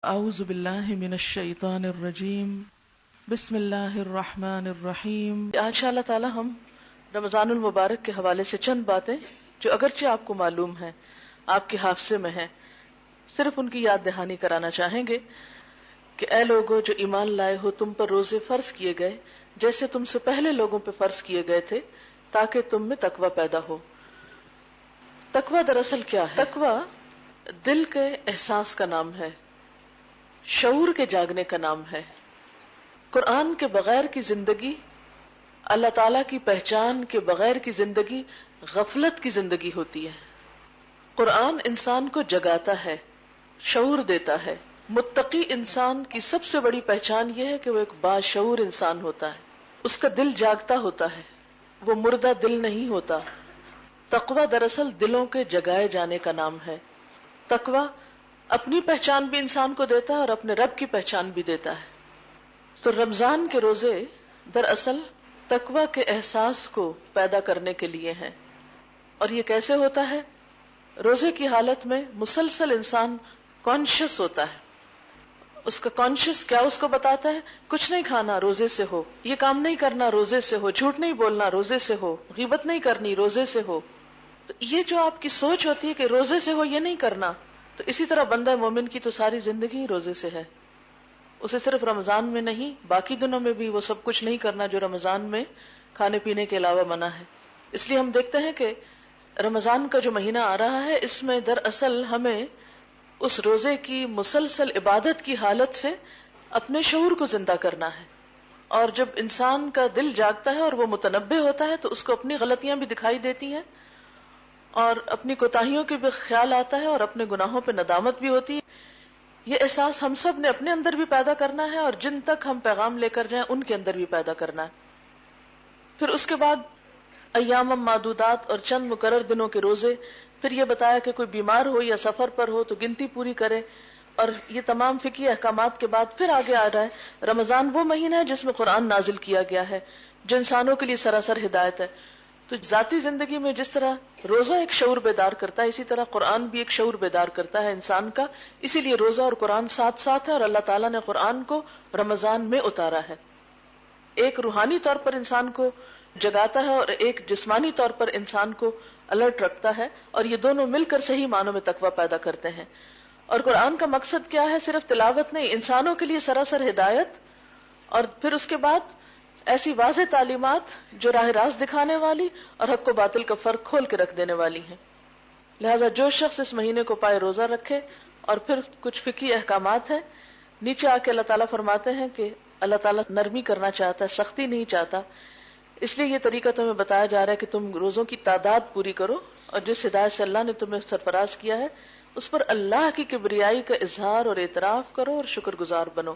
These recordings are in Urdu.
اعوذ باللہ من الشیطان الرجیم بسم اللہ الرحمن الرحیم۔ آج انشاءاللہ تعالی ہم رمضان المبارک کے حوالے سے چند باتیں جو اگرچہ آپ کو معلوم ہیں، آپ کے حافظے میں ہیں، صرف ان کی یاد دہانی کرانا چاہیں گے کہ اے لوگو جو ایمان لائے ہو، تم پر روزے فرض کیے گئے جیسے تم سے پہلے لوگوں پہ فرض کیے گئے تھے، تاکہ تم میں تقوی پیدا ہو۔ تقوی دراصل کیا ہے؟ تقوی دل کے احساس کا نام ہے، شعور کے جاگنے کا نام ہے۔ قرآن کے بغیر کی زندگی، اللہ تعالی کی پہچان کے بغیر کی زندگی غفلت کی زندگی ہوتی ہے۔ قرآن انسان کو جگاتا ہے، شعور دیتا ہے۔ متقی انسان کی سب سے بڑی پہچان یہ ہے کہ وہ ایک باشعور انسان ہوتا ہے، اس کا دل جاگتا ہوتا ہے، وہ مردہ دل نہیں ہوتا۔ تقوی دراصل دلوں کے جگائے جانے کا نام ہے۔ تقوی اپنی پہچان بھی انسان کو دیتا ہے اور اپنے رب کی پہچان بھی دیتا ہے۔ تو رمضان کے روزے دراصل تقوی کے احساس کو پیدا کرنے کے لیے ہیں۔ اور یہ کیسے ہوتا ہے؟ روزے کی حالت میں مسلسل انسان کانشیس ہوتا ہے۔ اس کا کانشیس کیا اس کو بتاتا ہے؟ کچھ نہیں کھانا، روزے سے ہو، یہ کام نہیں کرنا، روزے سے ہو، جھوٹ نہیں بولنا، روزے سے ہو، غیبت نہیں کرنی، روزے سے ہو۔ تو یہ جو آپ کی سوچ ہوتی ہے کہ روزے سے ہو، یہ نہیں کرنا، تو اسی طرح بندہ مومن کی تو ساری زندگی روزے سے ہے۔ اسے صرف رمضان میں نہیں، باقی دنوں میں بھی وہ سب کچھ نہیں کرنا جو رمضان میں کھانے پینے کے علاوہ منع ہے۔ اس لیے ہم دیکھتے ہیں کہ رمضان کا جو مہینہ آ رہا ہے، اس میں دراصل ہمیں اس روزے کی مسلسل عبادت کی حالت سے اپنے شعور کو زندہ کرنا ہے۔ اور جب انسان کا دل جاگتا ہے اور وہ متنبہ ہوتا ہے تو اس کو اپنی غلطیاں بھی دکھائی دیتی ہیں اور اپنی کوتاہیوں کے بھی خیال آتا ہے اور اپنے گناہوں پہ ندامت بھی ہوتی ہے۔ یہ احساس ہم سب نے اپنے اندر بھی پیدا کرنا ہے اور جن تک ہم پیغام لے کر جائیں ان کے اندر بھی پیدا کرنا ہے۔ پھر اس کے بعد ایام معدودات اور چند مقرر دنوں کے روزے، پھر یہ بتایا کہ کوئی بیمار ہو یا سفر پر ہو تو گنتی پوری کرے، اور یہ تمام فقہی احکامات کے بعد پھر آگے آ رہا ہے رمضان وہ مہینہ ہے جس میں قرآن نازل کیا گیا ہے، جو انسانوں کے لیے سراسر ہدایت ہے۔ تو ذاتی زندگی میں جس طرح روزہ ایک شعور بیدار کرتا ہے، اسی طرح قرآن بھی ایک شعور بیدار کرتا ہے انسان کا۔ اسی لیے روزہ اور قرآن ساتھ ساتھ ہے، اور اللہ تعالیٰ نے قرآن کو رمضان میں اتارا ہے۔ ایک روحانی طور پر انسان کو جگاتا ہے اور ایک جسمانی طور پر انسان کو الرٹ رکھتا ہے، اور یہ دونوں مل کر صحیح معنوں میں تقویٰ پیدا کرتے ہیں۔ اور قرآن کا مقصد کیا ہے؟ صرف تلاوت نہیں، انسانوں کے لیے سراسر ہدایت، اور پھر اس کے بعد ایسی واضح تعلیمات جو راہ راست دکھانے والی اور حق و باطل کا فرق کھول کے رکھ دینے والی ہیں۔ لہذا جو شخص اس مہینے کو پائے روزہ رکھے، اور پھر کچھ فقہی احکامات ہیں، نیچے آ کے اللہ تعالیٰ فرماتے ہیں کہ اللہ تعالیٰ نرمی کرنا چاہتا ہے، سختی نہیں چاہتا، اس لیے یہ طریقہ تمہیں بتایا جا رہا ہے کہ تم روزوں کی تعداد پوری کرو، اور جس ہدایت سے اللہ نے تمہیں سرفراز کیا ہے اس پر اللہ کی کبریائی کا اظہار اور اعتراف کرو اور شکر گزار بنو۔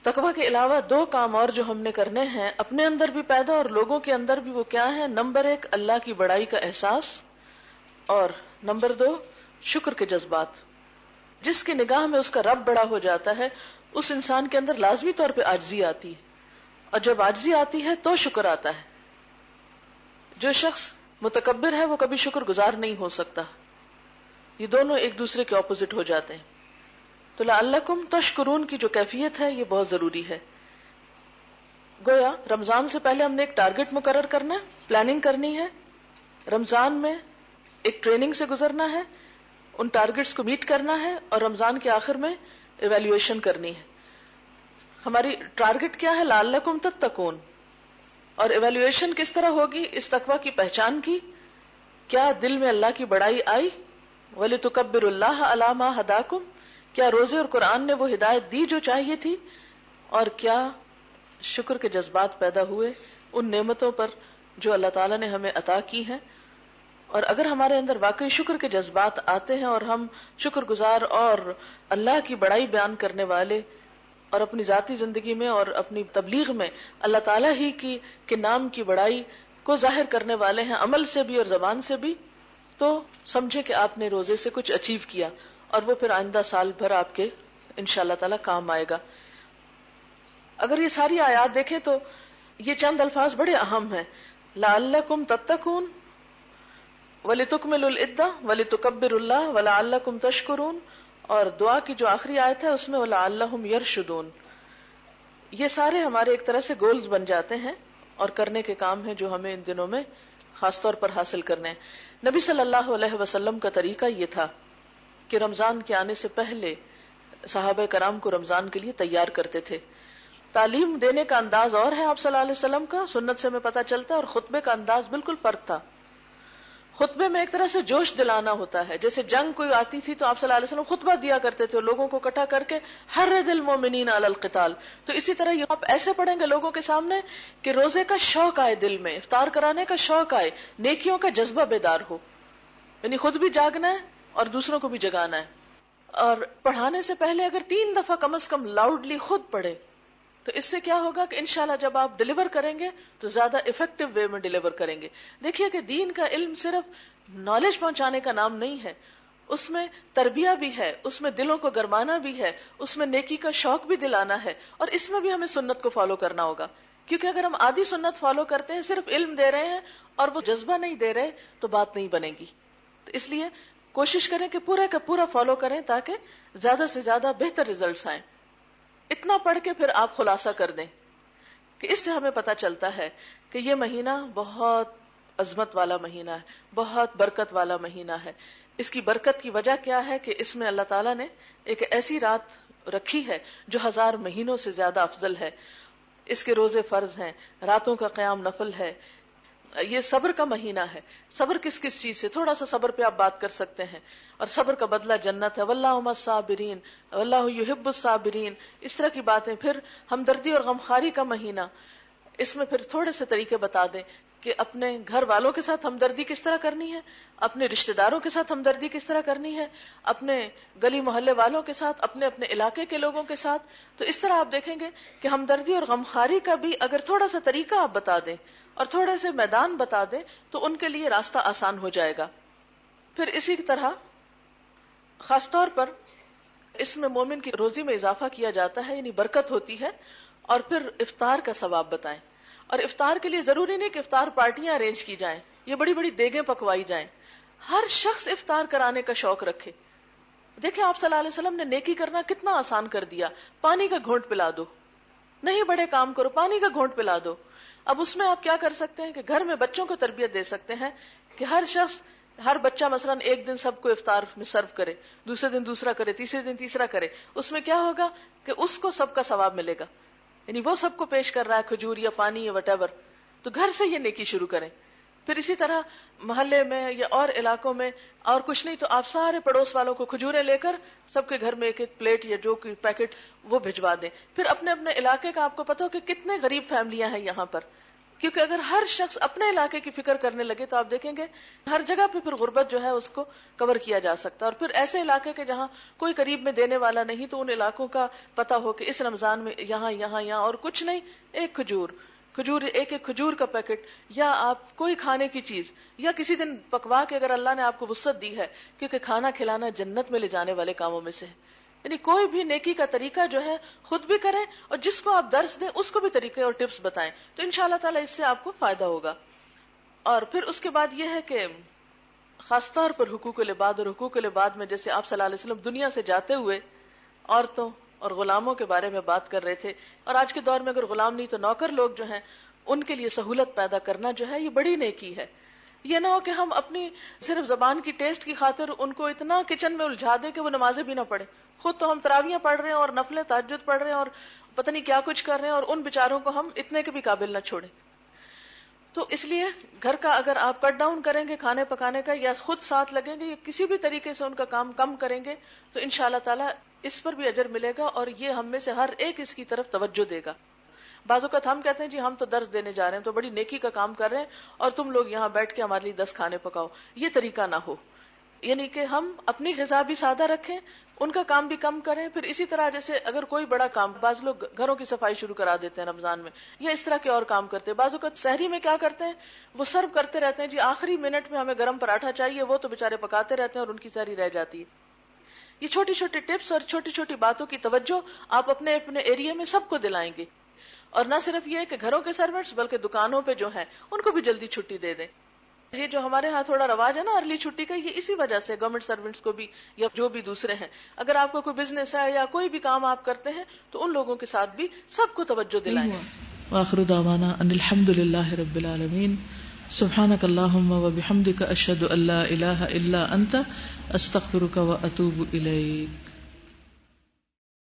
تقویٰ کے علاوہ دو کام اور جو ہم نے کرنے ہیں، اپنے اندر بھی پیدا اور لوگوں کے اندر بھی، وہ کیا ہے؟ نمبر 1 اللہ کی بڑائی کا احساس، اور نمبر 2 شکر کے جذبات۔ جس کی نگاہ میں اس کا رب بڑا ہو جاتا ہے، اس انسان کے اندر لازمی طور پہ عاجزی آتی ہے، اور جب عاجزی آتی ہے تو شکر آتا ہے۔ جو شخص متکبر ہے وہ کبھی شکر گزار نہیں ہو سکتا، یہ دونوں ایک دوسرے کے اپوزٹ ہو جاتے ہیں۔ تو لعلکم تشکرون کی جو کیفیت ہے یہ بہت ضروری ہے۔ گویا رمضان سے پہلے ہم نے ایک ٹارگٹ مقرر کرنا ہے، پلاننگ کرنی ہے، رمضان میں ایک ٹریننگ سے گزرنا ہے، ان ٹارگٹس کو میٹ کرنا ہے، اور رمضان کے آخر میں ایویلیویشن کرنی ہے۔ ہماری ٹارگٹ کیا ہے؟ لعلکم تتقون۔ اور ایویلیویشن کس طرح ہوگی اس تقویٰ کی پہچان کی؟ کیا دل میں اللہ کی بڑائی آئی؟ وَلِتُكَبِّرُوا اللَّهَ عَلَىٰ مَا هَدَاكُمْ۔ کیا روزے اور قرآن نے وہ ہدایت دی جو چاہیے تھی؟ اور کیا شکر کے جذبات پیدا ہوئے ان نعمتوں پر جو اللہ تعالیٰ نے ہمیں عطا کی ہیں؟ اور اگر ہمارے اندر واقعی شکر کے جذبات آتے ہیں اور ہم شکر گزار اور اللہ کی بڑائی بیان کرنے والے، اور اپنی ذاتی زندگی میں اور اپنی تبلیغ میں اللہ تعالیٰ ہی کے نام کی بڑائی کو ظاہر کرنے والے ہیں، عمل سے بھی اور زبان سے بھی، تو سمجھے کہ آپ نے روزے سے کچھ اچیو کیا، اور وہ پھر آئندہ سال بھر آپ کے انشاءاللہ تعالیٰ کام آئے گا۔ اگر یہ ساری آیات دیکھیں تو یہ چند الفاظ بڑے اہم ہیں، لعلکم تتقون، وَلِتُكْمِلُوا الْعِدَّةَ وَلِتُكَبِّرُوا اللَّهَ وَلَعَلَّكُمْ تَشْكُرُونَ، اور دعا کی جو آخری آیت ہے اس میں وَلَعَلَّهُمْ يَرْشُدُونَ، یہ سارے ہمارے ایک طرح سے گولز بن جاتے ہیں اور کرنے کے کام ہیں جو ہمیں ان دنوں میں خاص طور پر حاصل کرنے ہیں۔ نبی صلی اللہ علیہ وسلم کا طریقہ یہ تھا کہ رمضان کے آنے سے پہلے صحابہ کرام کو رمضان کے لیے تیار کرتے تھے۔ تعلیم دینے کا انداز اور ہے آپ صلی اللہ علیہ وسلم کا، سنت سے ہمیں پتہ چلتا ہے، اور خطبے کا انداز بالکل فرق تھا۔ خطبے میں ایک طرح سے جوش دلانا ہوتا ہے، جیسے جنگ کوئی آتی تھی تو آپ صلی اللہ علیہ وسلم خطبہ دیا کرتے تھے، لوگوں کو اکٹھا کر کے حرض المومنین علی القتال، تو اسی طرح یہ آپ ایسے پڑھیں گے لوگوں کے سامنے کہ روزے کا شوق آئے دل میں، افطار کرانے کا شوق آئے، نیکیوں کا جذبہ بیدار ہو، یعنی خود بھی جاگنا ہے اور دوسروں کو بھی جگانا ہے۔ اور پڑھانے سے پہلے اگر 3 دفعہ کم از کم لاؤڈلی خود پڑھے تو اس سے کیا ہوگا کہ انشاءاللہ جب آپ ڈیلیور کریں گے تو زیادہ افیکٹو وے میں ڈیلیور کریں گے۔ دیکھیے کہ دین کا علم صرف نالج پہنچانے کا نام نہیں ہے، اس میں تربیہ بھی ہے، اس میں دلوں کو گرمانا بھی ہے، اس میں نیکی کا شوق بھی دلانا ہے، اور اس میں بھی ہمیں سنت کو فالو کرنا ہوگا، کیونکہ اگر ہم آدھی سنت فالو کرتے ہیں، صرف علم دے رہے ہیں اور وہ جذبہ نہیں دے رہے تو بات نہیں بنے گی۔ تو اس لیے کوشش کریں کہ پورا کا پورا فالو کریں تاکہ زیادہ سے زیادہ بہتر ریزلٹس آئیں۔ اتنا پڑھ کے پھر آپ خلاصہ کر دیں کہ اس سے ہمیں پتہ چلتا ہے کہ یہ مہینہ بہت عظمت والا مہینہ ہے، بہت برکت والا مہینہ ہے۔ اس کی برکت کی وجہ کیا ہے کہ اس میں اللہ تعالیٰ نے ایک ایسی رات رکھی ہے جو 1000 مہینوں سے زیادہ افضل ہے۔ اس کے روزے فرض ہیں، راتوں کا قیام نفل ہے۔ یہ صبر کا مہینہ ہے۔ صبر کس کس چیز سے؟ تھوڑا سا صبر پہ آپ بات کر سکتے ہیں، اور صبر کا بدلہ جنت ہے۔ واللہ مع الصابرین، واللہ یحب الصابرین، اس طرح کی باتیں۔ پھر ہمدردی اور غمخواری کا مہینہ، اس میں پھر تھوڑے سے طریقے بتا دیں کہ اپنے گھر والوں کے ساتھ ہمدردی کس طرح کرنی ہے، اپنے رشتہ داروں کے ساتھ ہمدردی کس طرح کرنی ہے، اپنے گلی محلے والوں کے ساتھ، اپنے اپنے علاقے کے لوگوں کے ساتھ۔ تو اس طرح آپ دیکھیں گے کہ ہمدردی اور غمخواری کا بھی اگر تھوڑا سا طریقہ آپ بتا دیں اور تھوڑے سے میدان بتا دیں تو ان کے لیے راستہ آسان ہو جائے گا۔ پھر اسی طرح خاص طور پر اس میں مومن کی روزی میں اضافہ کیا جاتا ہے، یعنی برکت ہوتی ہے۔ اور پھر افطار کا ثواب بتائیں، اور افطار کے لیے ضروری نہیں کہ افطار پارٹیاں ارینج کی جائیں، یہ بڑی بڑی دیگیں پکوائی جائیں۔ ہر شخص افطار کرانے کا شوق رکھے۔ دیکھیں آپ صلی اللہ علیہ وسلم نے نیکی کرنا کتنا آسان کر دیا، پانی کا گھونٹ پلا دو، نہیں بڑے کام کرو، پانی کا گھونٹ پلا دو۔ اب اس میں آپ کیا کر سکتے ہیں کہ گھر میں بچوں کو تربیت دے سکتے ہیں کہ ہر شخص، ہر بچہ مثلا ایک دن سب کو افطار میں سرو کرے، دوسرے دن دوسرا کرے، تیسرے دن تیسرا کرے۔ اس میں کیا ہوگا کہ اس کو سب کا ثواب ملے گا، یعنی وہ سب کو پیش کر رہا ہے کھجور یا پانی یا وٹ ایور، تو گھر سے یہ نیکی شروع کریں۔ پھر اسی طرح محلے میں یا اور علاقوں میں، اور کچھ نہیں تو آپ سارے پڑوس والوں کو کھجوریں لے کر سب کے گھر میں ایک ایک پلیٹ یا جو کوئی پیکٹ وہ بھجوا دیں۔ پھر اپنے اپنے علاقے کا آپ کو پتا ہو کہ کتنے غریب فیملیاں ہیں یہاں پر، کیونکہ اگر ہر شخص اپنے علاقے کی فکر کرنے لگے تو آپ دیکھیں گے ہر جگہ پہ پھر غربت جو ہے اس کو کور کیا جا سکتا ہے۔ اور پھر ایسے علاقے کے جہاں کوئی قریب میں دینے والا نہیں تو ان علاقوں کا پتا ہو کہ اس رمضان میں یہاں یہاں یہاں، اور کچھ نہیں، ایک کھجور ایک کھجور کا پیکٹ، یا آپ کوئی کھانے کی چیز، یا کسی دن پکوا کے اگر اللہ نے آپ کو وسعت دی ہے، کیونکہ کھانا کھلانا جنت میں لے جانے والے کاموں میں سے ہے۔ یعنی کوئی بھی نیکی کا طریقہ جو ہے خود بھی کریں، اور جس کو آپ درس دیں اس کو بھی طریقے اور ٹپس بتائیں، تو انشاءاللہ تعالی اس سے آپ کو فائدہ ہوگا۔ اور پھر اس کے بعد یہ ہے کہ خاص طور پر حقوق العباد، اور حقوق العباد میں جیسے آپ صلی اللہ علیہ وسلم دنیا سے جاتے ہوئے عورتوں اور غلاموں کے بارے میں بات کر رہے تھے، اور آج کے دور میں اگر غلام نہیں تو نوکر لوگ جو ہیں ان کے لیے سہولت پیدا کرنا جو ہے یہ بڑی نیکی ہے۔ یہ نہ ہو کہ ہم اپنی صرف زبان کی ٹیسٹ کی خاطر ان کو اتنا کچن میں الجھا دیں کہ وہ نمازیں بھی نہ پڑھیں، خود تو ہم تراویاں پڑھ رہے ہیں اور نفل تہجد پڑھ رہے ہیں اور پتہ نہیں کیا کچھ کر رہے ہیں، اور ان بیچاروں کو ہم اتنے کے بھی قابل نہ چھوڑیں۔ تو اس لیے گھر کا اگر آپ کٹ ڈاؤن کریں گے کھانے پکانے کا، یا خود ساتھ لگیں گے یا کسی بھی طریقے سے ان کا کام کم کریں گے، تو انشاءاللہ تعالی اس پر بھی اجر ملے گا، اور یہ ہم میں سے ہر ایک اس کی طرف توجہ دے گا۔ بعض اوقات ہم کہتے ہیں جی ہم تو درس دینے جا رہے ہیں، تو بڑی نیکی کا کام کر رہے ہیں، اور تم لوگ یہاں بیٹھ کے ہمارے لیے 10 کھانے پکاؤ۔ یہ طریقہ نہ ہو، یعنی کہ ہم اپنی غذا بھی سادہ رکھیں، ان کا کام بھی کم کریں۔ پھر اسی طرح جیسے اگر کوئی بڑا کام، بعض لوگ گھروں کی صفائی شروع کرا دیتے ہیں رمضان میں، یا اس طرح کے اور کام کرتے ہیں۔ بعض اوقات سحری میں کیا کرتے ہیں، وہ سرو کرتے رہتے ہیں، جی آخری منٹ میں ہمیں گرم پراٹھا چاہیے، وہ تو بےچارے پکاتے رہتے ہیں اور ان کی سحری رہ جاتی ہے۔ یہ چھوٹی چھوٹی ٹپس اور چھوٹی چھوٹی باتوں کی توجہ آپ اپنے اپنے ایریا میں سب کو دلائیں گے، اور نہ صرف یہ کہ گھروں کے سروینٹس بلکہ دکانوں پہ جو ہیں ان کو بھی جلدی چھٹی دے دیں۔ یہ جو ہمارے ہاں تھوڑا رواج ہے نا ارلی چھٹی کا، یہ اسی وجہ سے گورنمنٹ سروینٹس کو بھی یا جو بھی دوسرے ہیں، اگر آپ کو کوئی بزنس ہے یا کوئی بھی کام آپ کرتے ہیں تو ان لوگوں کے ساتھ بھی سب کو توجہ دلائیں. وآخر دعوانا ان الحمد للہ رب العالمین. سبحانک اللہم وبحمدک اشہد ان لا الہ الا انت استغفرک واتوب الیک.